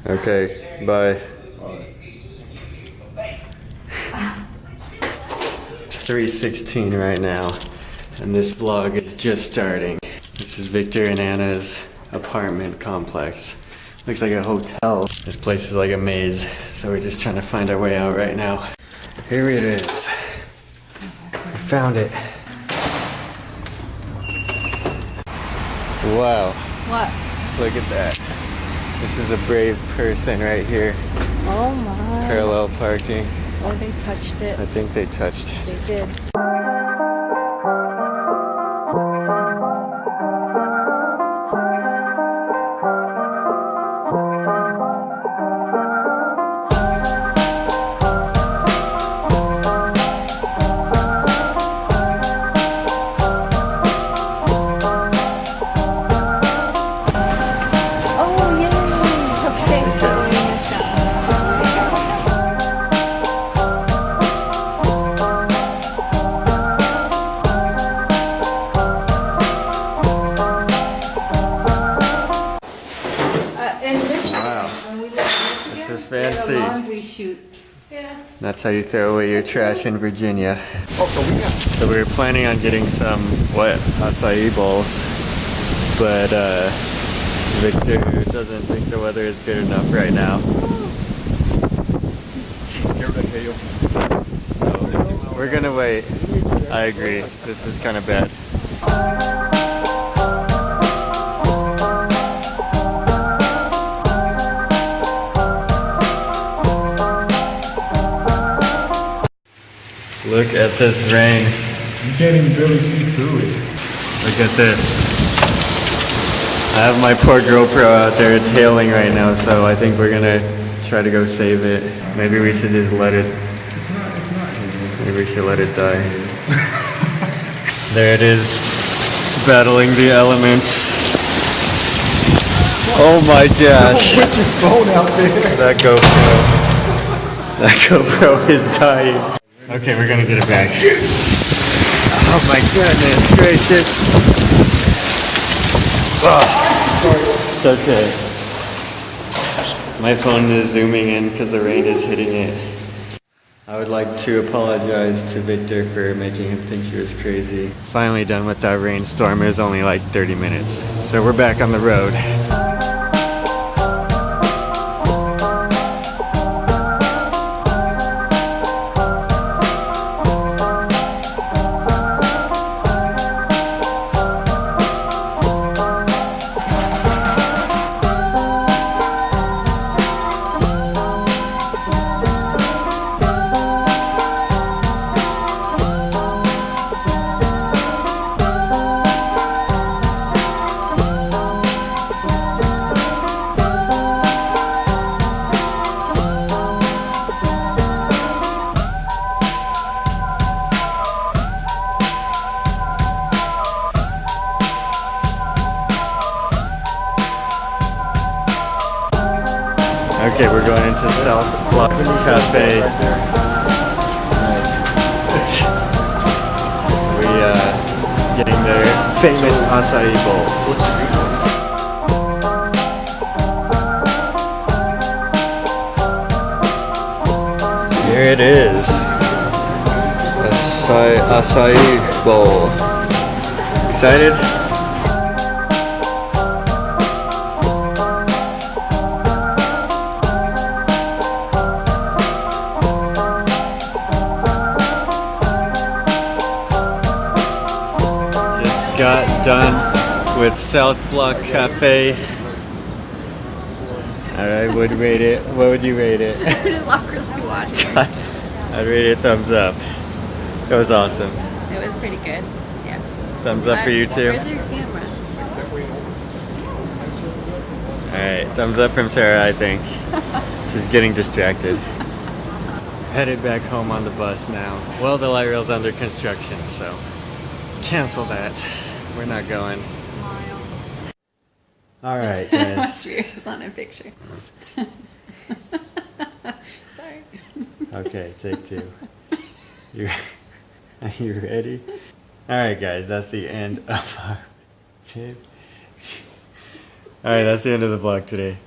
Okay, bye. It's 3:16 right now, and this vlog is just starting. This is Victor and Anna's apartment complex. Looks like a hotel. This place is like a maze, so we're just trying to find our way out right now. Here it is. I found it. Wow. What? Look at that. This is a brave person right here. Oh my. Parallel parking. Oh, they touched it. I think they touched it. They did. This is fancy. Laundry chute. Yeah. That's how you throw away your trash in Virginia. So we were planning on getting some wet acai bowls, but Victor doesn't think the weather is good enough right now. So we're gonna wait. I agree. This is kind of bad. Look at this rain. You can't even barely see through it. Look at this. I have my poor GoPro out there. It's hailing right now, so I think we're gonna try to go save it. Maybe we should just let it. It's not. Maybe we should let it die. There it is, battling the elements. Oh my gosh. Put your phone out there. That GoPro is dying. Okay, we're gonna get it back. Oh my goodness gracious. Oh, it's okay. My phone is zooming in because the rain is hitting it. I would like to apologize to Victor for making him think he was crazy. Finally done with that rainstorm. It was only like 30 minutes. So we're back on the road. Okay, we're going into South Block Cafe. We getting their famous acai bowls. Here it is, acai bowl. Excited? Got done with South Block Cafe. I would rate it. What would you rate it? I'd rate it thumbs up. It was awesome. It was pretty good. Yeah. Thumbs up for you too. Where's your camera? Alright, thumbs up from Sarah, I think. She's getting distracted. Headed back home on the bus now. Well, the light rail's under construction, so cancel that. We're not going. Alright, guys. It's not in a picture. Sorry. Okay, take two. Are you ready? Alright, guys, that's the end of our video. Alright, that's the end of the vlog today.